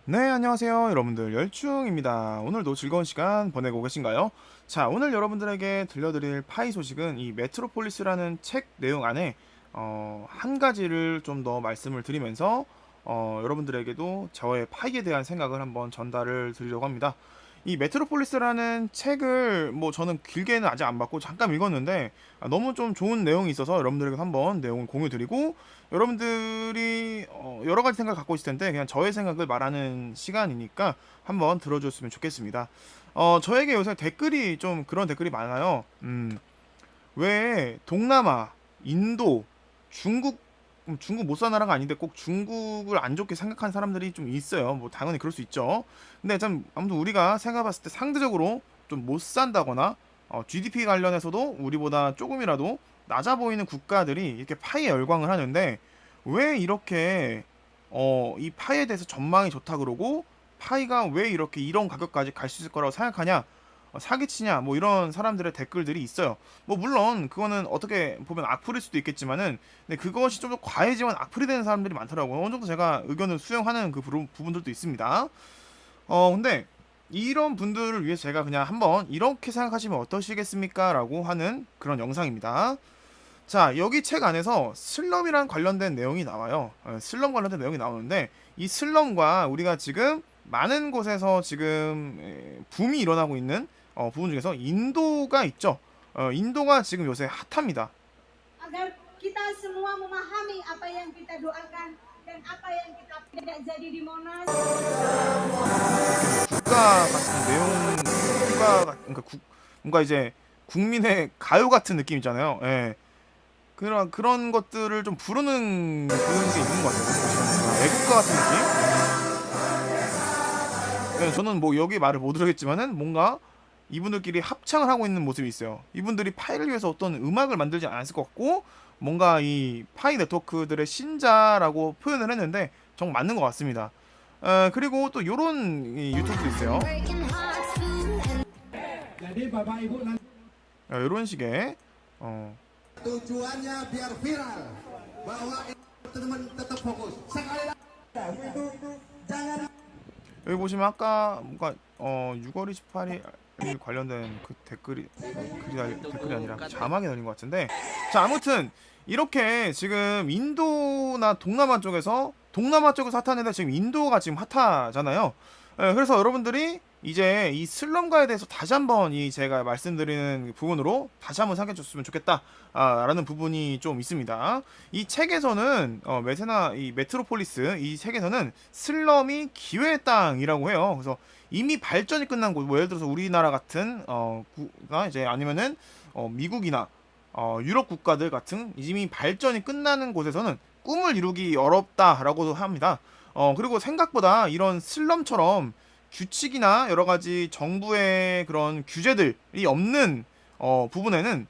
네, 안녕하세요. 여러분들 열중입니다. 오늘도 즐거운 시간 보내고 계신가요? 자, 오늘 여러분들에게 들려드릴 파이 소식은 이 메트로폴리스라는 책 내용 안에 한 가지를 좀 더 말씀을 드리면서 여러분들에게도 저의 파이에 대한 생각을 한번 전달을 드리려고 합니다. 이 메트로폴리스라는 책을 뭐 저는 길게는 아직 안 봤고 잠깐 읽었는데 너무 좀 좋은 내용이 있어서 여러분들에게 한번 내용을 공유 드리고 여러분들이 여러 가지 생각을 갖고 있을 텐데 그냥 저의 생각을 말하는 시간이니까 한번 들어줬으면 좋겠습니다. 저에게 요새 댓글이 좀 그런 댓글이 많아요. 왜 동남아, 인도, 중국 중국 못 사는 나라가 아닌데 꼭 중국을 안 좋게 생각하는 사람들이 좀 있어요. 뭐 당연히 그럴 수 있죠. 근데 참 아무튼 우리가 생각해봤을 때 상대적으로 좀 못 산다거나 GDP 관련해서도 우리보다 조금이라도 낮아 보이는 국가들이 이렇게 파이에 열광을 하는데 왜 이렇게 이 파이에 대해서 전망이 좋다 그러고 파이가 왜 이렇게 이런 가격까지 갈 수 있을 거라고 생각하냐 사기치냐 뭐 이런 사람들의 댓글들이 있어요. 뭐 물론 그거는 어떻게 보면 악플일 수도 있겠지만은 근데 그것이 좀 더 과해지면 악플이 되는 사람들이 많더라고요. 어느 정도 제가 의견을 수용하는 그 부분들도 있습니다. 근데 이런 분들을 위해서 제가 그냥 한번 이렇게 생각하시면 어떠시겠습니까? 라고 하는 그런 영상입니다. 자, 여기 책 안에서 슬럼이랑 관련된 내용이 나와요. 슬럼 관련된 내용이 나오는데 이 슬럼과 우리가 지금 많은 곳에서 지금 붐이 일어나고 있는 부분 중에서 인도가 있죠. 인도가 지금 요새 핫합니다. Agar kita semua memahami apa yang kita doakan dan apa yang kita tidak jadi di Monas. 국가 같은 내용, 그러니까 뭔가 이제 국민의 가요 같은 느낌 있잖아요. 예. 그런 것들을 좀 부르는 그런 게 있는 것 같아요. 애국가 같은 느낌? 네, 저는 뭐 여기 말을 못 들었겠지만은 뭔가 이분들끼리 합창을 하고 있는 모습이 있어요. 이분들이 파이를 위해서 어떤 음악을 만들지 않았을 것 같고 뭔가 이 파이 네트워크들의 신자라고 표현을 했는데 정말 맞는 것 같습니다. 그리고 또 요런 유튜브도 있어요. 요런 식의 Tujuannya biar viral bahwa teman tetap fokus. Sekali lagi jangan 여기 보시면 아까 뭔가 6월 28일 관련된 그 댓글이 아니라 자막이 달린 것 같은데 자 아무튼 이렇게 지금 인도나 동남아 쪽에서 핫한데 지금 인도가 지금 핫하잖아요. 그래서 여러분들이 이제 이 슬럼가에 대해서 다시 한번 이 제가 말씀드리는 부분으로 다시 한번 생각해 줬으면 좋겠다 라는 부분이 좀 있습니다. 이 책에서는 이 메트로폴리스 이 책에서는 슬럼이 기회의 땅이라고 해요. 그래서 이미 발전이 끝난 곳, 뭐 예를 들어서 우리나라 같은 이제 아니면은 미국이나 유럽 국가들 같은 이미 발전이 끝나는 곳에서는 꿈을 이루기 어렵다라고도 합니다. 그리고 생각보다 이런 슬럼처럼 규칙이나 여러 가지 정부의 그런 규제들이 없는 부분에는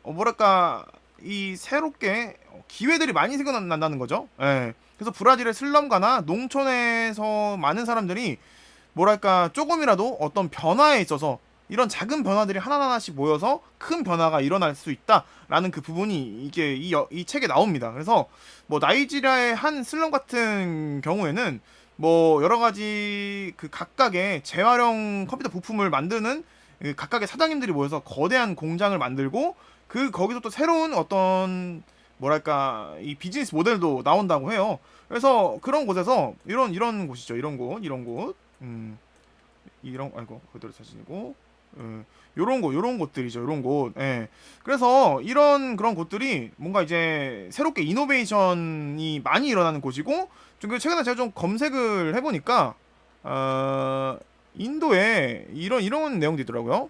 뭐랄까 이 새롭게 기회들이 많이 생겨난다는 거죠. 예. 그래서 브라질의 슬럼가나 농촌에서 많은 사람들이 뭐랄까 조금이라도 어떤 변화에 있어서 이런 작은 변화들이 하나하나씩 모여서 큰 변화가 일어날 수 있다라는 그 부분이 이게 이 책에 나옵니다. 그래서 뭐 나이지리아의 한 슬럼 같은 경우에는 뭐 여러 가지 그 각각의 재활용 컴퓨터 부품을 만드는 그 각각의 사장님들이 모여서 거대한 공장을 만들고 그 거기서 또 새로운 어떤 뭐랄까 이 비즈니스 모델도 나온다고 해요. 그래서 그런 곳에서 이런 곳이죠. 이런 곳 아이고 그대로 사진이고 요런 곳들이죠. 요런 곳. 예. 그래서 그런 곳들이 뭔가 이제 새롭게 이노베이션이 많이 일어나는 곳이고 최근에 제가 좀 검색을 해보니까 인도에 이런 내용도 있더라고요.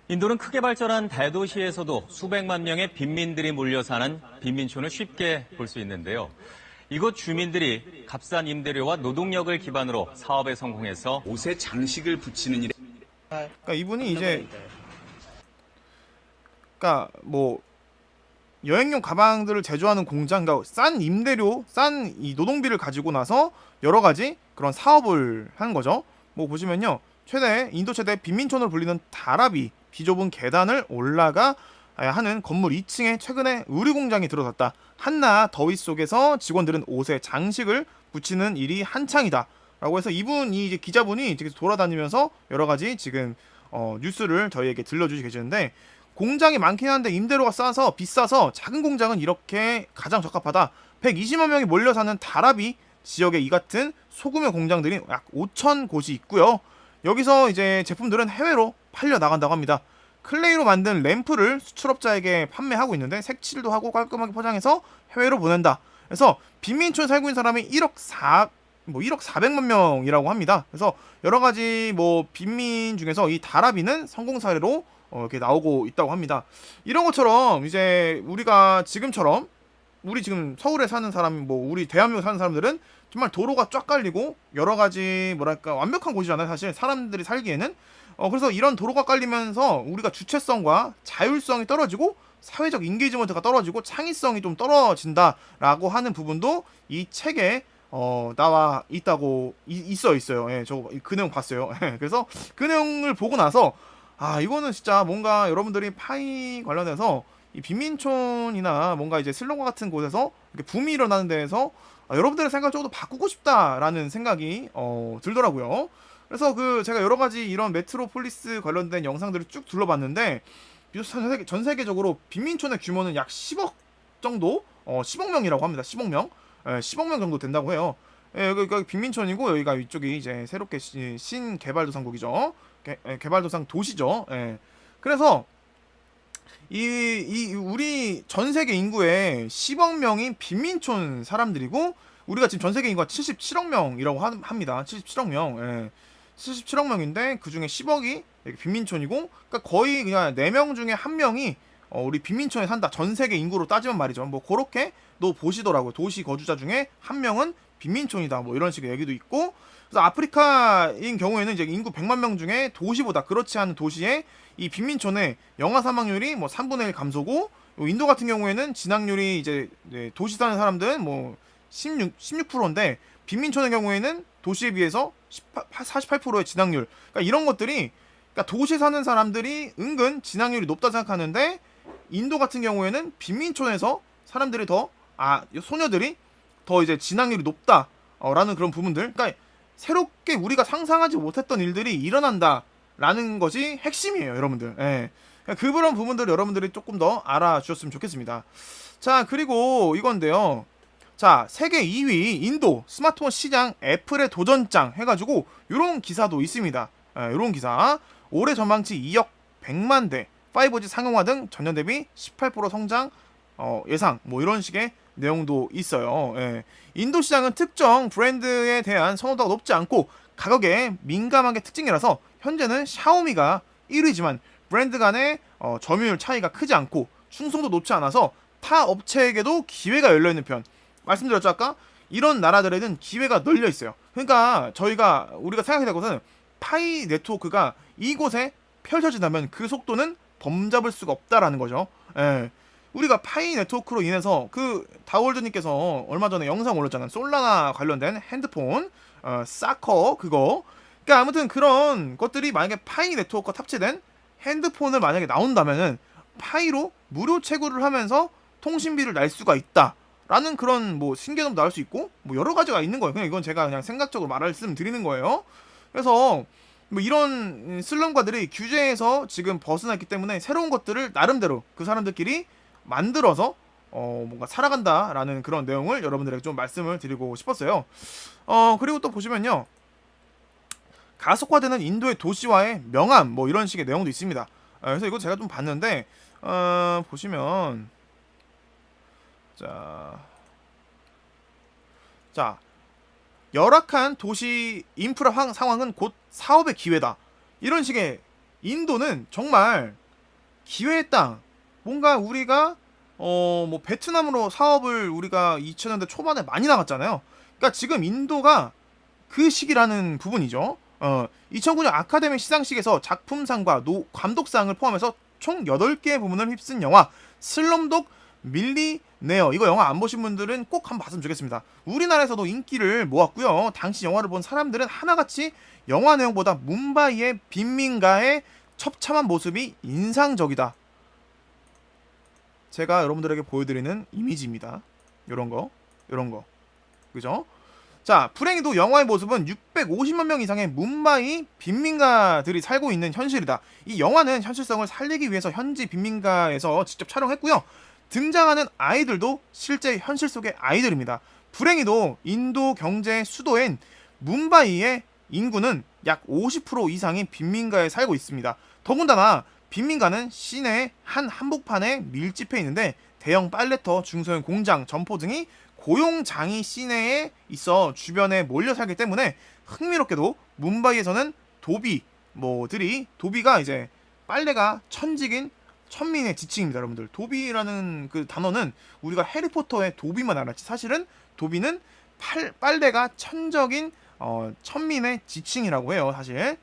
인도는 크게 발전한 대도시에서도 수백만 명의 빈민들이 몰려 사는 빈민촌을 쉽게 볼 수 있는데요. 이곳 주민들이 값싼 임대료와 노동력을 기반으로 사업에 성공해서 옷에 장식을 붙이는 일에 그러니까 이분이 이제 그러니까 뭐 여행용 가방들을 제조하는 공장, 그러니까 싼 임대료, 싼 이 노동비를 가지고 나서 여러 가지 그런 사업을 하는 거죠. 뭐 보시면요, 인도 최대 빈민촌으로 불리는 다라비 비좁은 계단을 올라가 하는 건물 2층에 최근에 의류 공장이 들어섰다. 한낮 더위 속에서 직원들은 옷에 장식을 붙이는 일이 한창이다. 라고 해서 이분이 이제 기자분이 지금 돌아다니면서 여러 가지 지금 뉴스를 저희에게 들려주시 계시는데, 공장이 많긴 한데 임대료가 싸서 비싸서 작은 공장은 이렇게 가장 적합하다. 120만 명이 몰려 사는 다라비 지역에 이 같은 소규모 공장들이 약 5천 곳이 있고요. 여기서 이제 제품들은 해외로 팔려 나간다고 합니다. 클레이로 만든 램프를 수출업자에게 판매하고 있는데 색칠도 하고 깔끔하게 포장해서 해외로 보낸다. 그래서 빈민촌에 살고 있는 사람이 1억 400만 명이라고 합니다. 그래서 여러 가지 뭐 빈민 중에서 이 다라비는 성공 사례로 이렇게 나오고 있다고 합니다. 이런 것처럼 이제 우리가 지금처럼 우리 지금 서울에 사는 사람, 뭐 우리 대한민국 사는 사람들은 정말 도로가 쫙 깔리고 여러 가지 뭐랄까 완벽한 곳이잖아요. 사실 사람들이 살기에는. 그래서 이런 도로가 깔리면서 우리가 주체성과 자율성이 떨어지고 사회적 인게이지먼트가 떨어지고 창의성이 좀 떨어진다라고 하는 부분도 이 책에 나와 있다고 있어요. 예, 저 그 내용 봤어요. 그래서 그 내용을 보고 나서 이거는 진짜 뭔가 여러분들이 파이 관련해서 이 빈민촌이나 뭔가 이제 슬럼과 같은 곳에서 이렇게 붐이 일어나는 데에서 여러분들의 생각을 조금 더 바꾸고 싶다라는 생각이 들더라고요. 그래서 제가 여러 가지 이런 메트로폴리스 관련된 영상들을 쭉 둘러봤는데, 전 세계적으로 빈민촌의 규모는 약 10억 정도, 10억 명이라고 합니다. 10억 명, 10억 명 정도 된다고 해요. 여기가 빈민촌이고 여기가 이쪽이 이제 새롭게 신개발도상국이죠. 개발도상 도시죠. 그래서 우리 전 세계 인구의 10억 명이 빈민촌 사람들이고, 우리가 지금 전 세계 인구가 77억 명이라고 합니다. 77억 명. 77억 명인데 그 중에 10억이 빈민촌이고, 그러니까 거의 그냥 4명 중에 1명이 우리 빈민촌에 산다. 전 세계 인구로 따지면 말이죠. 뭐 그렇게도 보시더라고요. 도시 거주자 중에 1명은 빈민촌이다. 뭐 이런 식의 얘기도 있고, 그래서 아프리카인 경우에는 이제 인구 100만 명 중에 도시보다 그렇지 않은 도시에 이 빈민촌의 영아 사망률이 뭐 3분의 1 감소고, 인도 같은 경우에는 진학률이 이제 도시 사는 사람들은 뭐 16%인데 빈민촌의 경우에는 도시에 비해서 48%의 진학률. 그러니까 이런 것들이, 그러니까 도시에 사는 사람들이 은근 진학률이 높다 생각하는데, 인도 같은 경우에는 빈민촌에서 사람들이 소녀들이 더 이제 진학률이 높다라는 그런 부분들. 그러니까 새롭게 우리가 상상하지 못했던 일들이 일어난다라는 것이 핵심이에요, 여러분들. 그런 부분들을 여러분들이 조금 더 알아주셨으면 좋겠습니다. 자, 그리고 이건데요. 자, 세계 2위 인도 스마트폰 시장 애플의 도전장 해가지고 요런 기사도 있습니다. 요런 기사. 올해 전망치 2억 100만 대, 5G 상용화 등 전년 대비 18% 성장 예상, 뭐 이런 식의 내용도 있어요. 인도 시장은 특정 브랜드에 대한 선호도가 높지 않고 가격에 민감한 게 특징이라서 현재는 샤오미가 1위지만 브랜드 간의 점유율 차이가 크지 않고 충성도 높지 않아서 타 업체에게도 기회가 열려있는 편. 말씀드렸죠 아까? 이런 나라들에는 기회가 널려 있어요. 그러니까 우리가 생각해야 될 것은 파이 네트워크가 이곳에 펼쳐진다면 그 속도는 범잡을 수가 없다라는 거죠. 우리가 파이 네트워크로 인해서 다월드님께서 얼마 전에 영상 올렸잖아요. 솔라나 관련된 핸드폰, 사커 그거. 그러니까 아무튼 그런 것들이 만약에 파이 네트워크가 탑재된 핸드폰을 만약에 나온다면은 파이로 무료 채굴을 하면서 통신비를 낼 수가 있다. 라는 그런 뭐 신개념도 나올 수 있고, 뭐 여러 가지가 있는 거예요. 그냥 이건 제가 그냥 생각적으로 말씀드리는 거예요. 그래서 뭐 이런 슬럼가들이 규제에서 지금 벗어났기 때문에 새로운 것들을 나름대로 그 사람들끼리 만들어서 뭔가 살아간다라는 그런 내용을 여러분들에게 좀 말씀을 드리고 싶었어요. 그리고 또 보시면요, 가속화되는 인도의 도시화의 명암, 뭐 이런 식의 내용도 있습니다. 그래서 이거 제가 좀 봤는데, 보시면 자, 열악한 도시 인프라 상황은 곧 사업의 기회다. 이런 식의, 인도는 정말 기회의 땅. 뭔가 우리가 뭐 베트남으로 사업을 우리가 2000년대 초반에 많이 나갔잖아요. 그러니까 지금 인도가 그 시기라는 부분이죠. 2009년 아카데미 시상식에서 작품상과 감독상을 포함해서 총 8개의 부문을 휩쓴 영화 슬럼독 밀리네어. 이거 영화 안 보신 분들은 꼭 한번 봤으면 좋겠습니다. 우리나라에서도 인기를 모았고요. 당시 영화를 본 사람들은 하나같이 영화 내용보다 뭄바이의 빈민가의 처참한 모습이 인상적이다. 제가 여러분들에게 보여드리는 이미지입니다. 요런 거. 그죠? 자, 불행히도 영화의 모습은 650만 명 이상의 뭄바이 빈민가들이 살고 있는 현실이다. 이 영화는 현실성을 살리기 위해서 현지 빈민가에서 직접 촬영했고요. 등장하는 아이들도 실제 현실 속의 아이들입니다. 불행히도 인도 경제 수도인 뭄바이의 인구는 약 50% 이상이 빈민가에 살고 있습니다. 더군다나 빈민가는 시내 한 한복판에 밀집해 있는데 대형 빨래터, 중소형 공장, 점포 등이 고용장이 시내에 있어 주변에 몰려 살기 때문에 흥미롭게도 뭄바이에서는 도비가 이제 빨래가 천민의 지칭입니다, 여러분들. 도비라는 그 단어는 우리가 해리포터의 도비만 알았지 사실은 도비는 빨래가 천민의 지칭이라고 해요, 사실.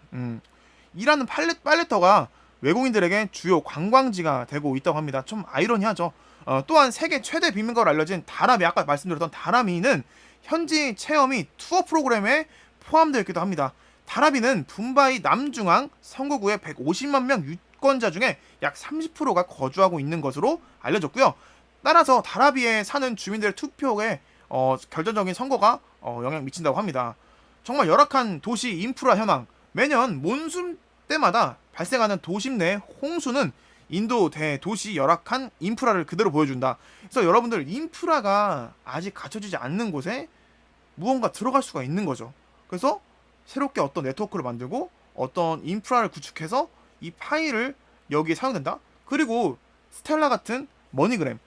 이라는 빨래터가 외국인들에게 주요 관광지가 되고 있다고 합니다. 좀 아이러니하죠. 또한 세계 최대 빈민가로 알려진 다라미, 아까 말씀드렸던 다라미는 현지 체험이 투어 프로그램에 포함되어 있기도 합니다. 다라미는 붐바이 남중앙 선거구의 150만 명 유권자 중에 약 30%가 거주하고 있는 것으로 알려졌고요. 따라서 다라비에 사는 주민들의 투표에 결정적인 선거가 영향을 미친다고 합니다. 정말 열악한 도시 인프라 현황. 매년 몬순 때마다 발생하는 도심 내 홍수는 인도 대도시 열악한 인프라를 그대로 보여준다. 그래서 여러분들, 인프라가 아직 갖춰지지 않는 곳에 무언가 들어갈 수가 있는 거죠. 그래서 새롭게 어떤 네트워크를 만들고 어떤 인프라를 구축해서 이 파일을 여기에 사용된다. 그리고 스텔라 같은 머니그램,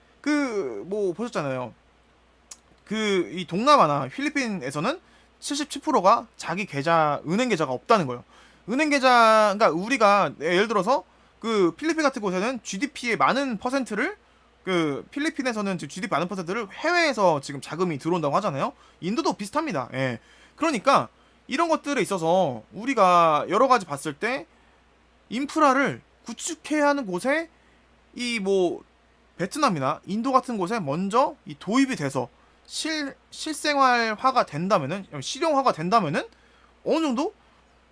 보셨잖아요. 이 동남아나 필리핀에서는 77%가 자기 은행 계좌가 없다는 거예요. 은행 계좌, 그러니까 우리가 예를 들어서 그 필리핀 같은 곳에는 GDP의 많은 퍼센트를, 필리핀에서는 GDP 많은 퍼센트를 해외에서 지금 자금이 들어온다고 하잖아요. 인도도 비슷합니다. 예. 그러니까 이런 것들에 있어서 우리가 여러 가지 봤을 때 인프라를 구축해야 하는 곳에 베트남이나 인도 같은 곳에 먼저 이 도입이 돼서 실생활화가 된다면은, 실용화가 된다면은 어느 정도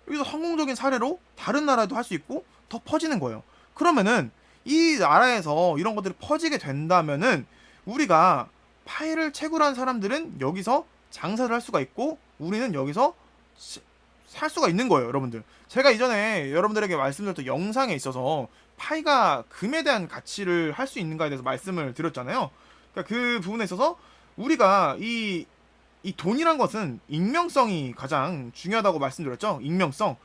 여기서 성공적인 사례로 다른 나라에도 할 수 있고 더 퍼지는 거예요. 그러면은 이 나라에서 이런 것들이 퍼지게 된다면은 우리가 파일을 채굴한 사람들은 여기서 장사를 할 수가 있고 우리는 여기서 살 수가 있는 거예요, 여러분들. 제가 이전에 여러분들에게 말씀드렸던 영상에 있어서 파이가 금에 대한 가치를 할 수 있는가에 대해서 말씀을 드렸잖아요. 그러니까 그 부분에 있어서 우리가 이 돈이란 것은 익명성이 가장 중요하다고 말씀드렸죠. 익명성.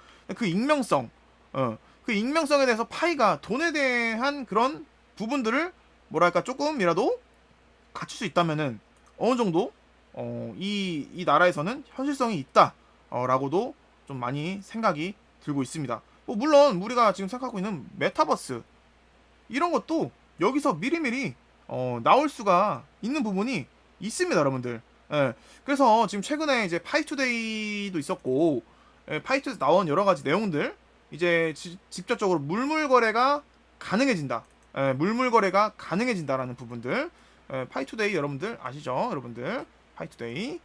그 익명성에 대해서 파이가 돈에 대한 그런 부분들을 조금이라도 갖출 수 있다면은 어느 정도 이 나라에서는 현실성이 있다라고도 좀 많이 생각이 들고 있습니다. 물론 우리가 지금 생각하고 있는 메타버스 이런 것도 여기서 미리미리 나올 수가 있는 부분이 있습니다, 여러분들. 예. 그래서 지금 최근에 이제 파이투데이도 있었고, 파이투에서 나온 여러 가지 내용들, 이제 직접적으로 물물거래가 가능해진다. 물물거래가 가능해진다라는 부분들. 파이투데이 여러분들 아시죠? 여러분들 파이투데이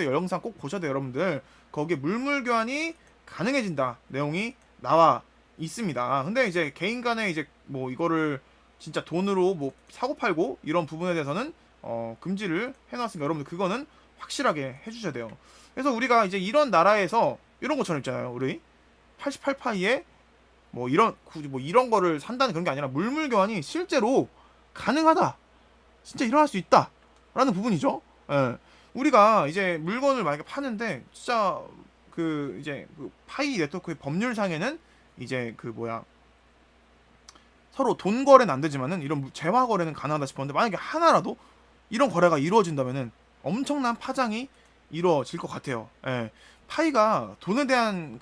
영상 꼭 보셔야 돼요, 여러분들. 거기에 물물 교환이 가능해진다 내용이 나와 있습니다. 근데 이제 개인 간에 이제 이거를 진짜 돈으로 사고 팔고 이런 부분에 대해서는 금지를 해놨으니까 여러분들 그거는 확실하게 해주셔야 돼요. 그래서 우리가 이제 이런 나라에서 이런 것처럼 있잖아요. 우리 88파이에 이런 거를 산다는 그런 게 아니라 물물 교환이 실제로 가능하다. 진짜 일어날 수 있다. 라는 부분이죠. 예. 우리가 이제 물건을 만약에 파는데 진짜 이제 파이 네트워크의 법률상에는 이제 서로 돈 거래는 안 되지만은 이런 재화 거래는 가능하다 싶었는데 만약에 하나라도 이런 거래가 이루어진다면은 엄청난 파장이 이루어질 것 같아요. 예. 파이가 돈에 대한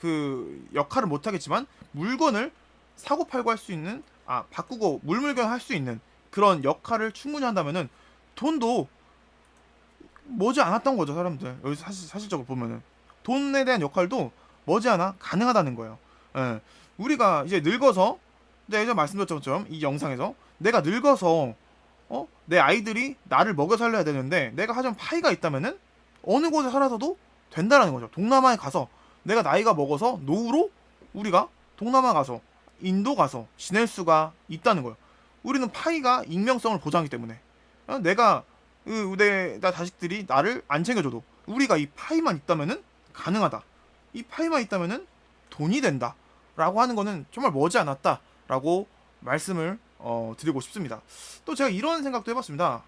역할을 못 하겠지만 물건을 사고 팔고 할 수 있는, 바꾸고 물물교환 할 수 있는 그런 역할을 충분히 한다면은 돈도 머지 않았던 거죠, 사람들. 여기 사실적으로 보면은 돈에 대한 역할도 머지않아 가능하다는 거예요. 예. 우리가 이제 늙어서, 예전에 말씀드렸던 것처럼 이 영상에서 내가 늙어서 내 아이들이 나를 먹여 살려야 되는데 내가 하자면 파이가 있다면은 어느 곳에 살아서도 된다라는 거죠. 동남아에 가서 내가 나이가 먹어서 노후로 우리가 동남아 가서 인도 가서 지낼 수가 있다는 거예요. 우리는 파이가 익명성을 보장하기 때문에 나 자식들이 나를 안 챙겨줘도 우리가 이 파이만 있다면은 가능하다. 이 파이만 있다면은 돈이 된다. 라고 하는 거는 정말 머지않았다. 라고 말씀을 드리고 싶습니다. 또 제가 이런 생각도 해봤습니다.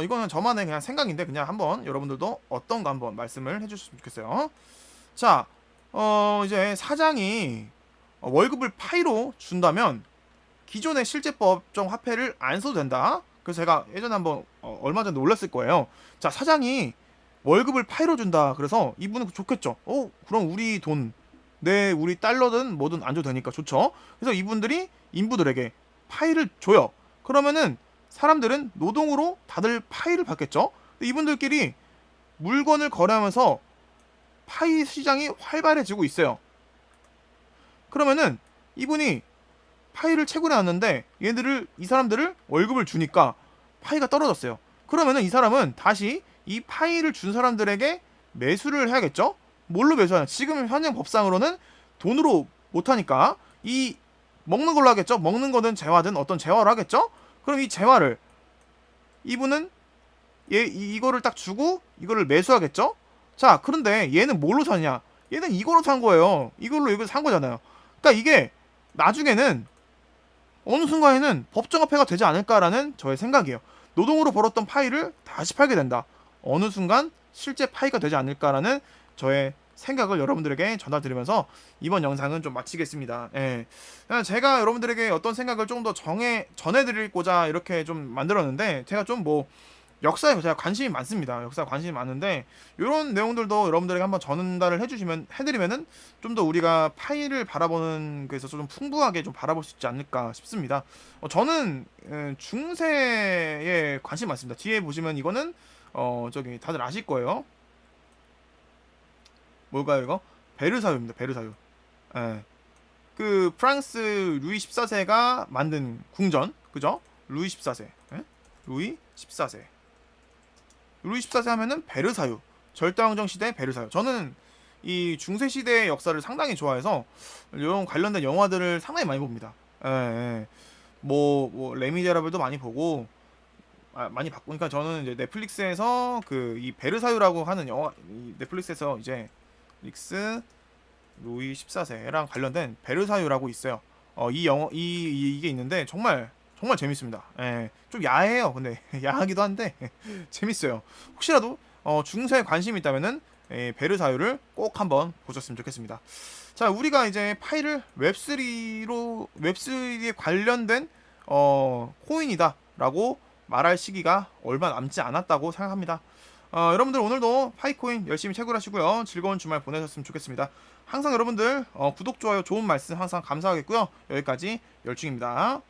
이거는 저만의 그냥 생각인데 그냥 한번 여러분들도 어떤가 한번 말씀을 해주셨으면 좋겠어요. 자, 이제 사장이 월급을 파이로 준다면 기존의 실제법정 화폐를 안 써도 된다. 그래서 제가 예전에 한번 얼마 전에 올렸을 거예요. 자, 사장이 월급을 파이로 준다. 그래서 이분은 좋겠죠. 그럼 우리 돈, 우리 달러든 뭐든 안 줘도 되니까 좋죠. 그래서 이분들이 인부들에게 파이를 줘요. 그러면은 사람들은 노동으로 다들 파이를 받겠죠. 근데 이분들끼리 물건을 거래하면서 파이 시장이 활발해지고 있어요. 그러면은 이분이 파이를 채굴해놨는데 이 사람들을 월급을 주니까 파이가 떨어졌어요. 그러면은 이 사람은 다시 이 파이를 준 사람들에게 매수를 해야겠죠? 뭘로 매수하냐? 지금 현행 법상으로는 돈으로 못하니까 이 먹는 걸로 하겠죠? 먹는 거든 재화든 어떤 재화로 하겠죠? 그럼 이 재화를 이분은 이거를 딱 주고 이거를 매수하겠죠? 자, 그런데 얘는 뭘로 사냐? 얘는 이거로 산 거예요. 이걸 산 거잖아요. 그러니까 이게 나중에는 어느 순간에는 법정화폐가 되지 않을까라는 저의 생각이에요. 노동으로 벌었던 파이를 다시 팔게 된다. 어느 순간 실제 파이가 되지 않을까라는 저의 생각을 여러분들에게 전달드리면서 이번 영상은 좀 마치겠습니다. 예. 제가 여러분들에게 어떤 생각을 좀 더 전해드리고자 이렇게 좀 만들었는데, 제가 좀 역사에 제가 관심이 많습니다. 역사에 관심이 많은데 이런 내용들도 여러분들에게 한번 전달을 해드리면은 좀 더 우리가 파이를 바라보는 거에서 좀 풍부하게 좀 바라볼 수 있지 않을까 싶습니다. 저는 중세에 관심이 많습니다. 뒤에 보시면 이거는 저기 다들 아실 거예요. 뭘까요 이거? 베르사유입니다. 베르사유. 예. 그 프랑스 루이 14세가 만든 궁전, 그죠? 루이 14세. 예? 루이 14세. 루이 14세 하면은 베르사유. 절대왕정 시대 베르사유. 저는 이 중세 시대의 역사를 상당히 좋아해서 이런 관련된 영화들을 상당히 많이 봅니다. 예. 뭐 레미제라블도 많이 보고 많이 봤고, 그러니까 저는 이제 넷플릭스에서 그 이 베르사유라고 하는 영화, 이 넷플릭스에서 이제 릭스 루이 14세랑 관련된 베르사유라고 있어요. 이게 있는데 정말 재밌습니다. 예, 좀 야해요. 근데 야하기도 한데 재밌어요. 혹시라도 중세에 관심이 있다면은 베르사유를 꼭 한번 보셨으면 좋겠습니다. 자, 우리가 이제 파이를 웹3에 관련된 코인이다라고 말할 시기가 얼마 남지 않았다고 생각합니다. 여러분들 오늘도 파이코인 열심히 채굴하시고요. 즐거운 주말 보내셨으면 좋겠습니다. 항상 여러분들 구독, 좋아요, 좋은 말씀 항상 감사하겠고요. 여기까지 열중입니다.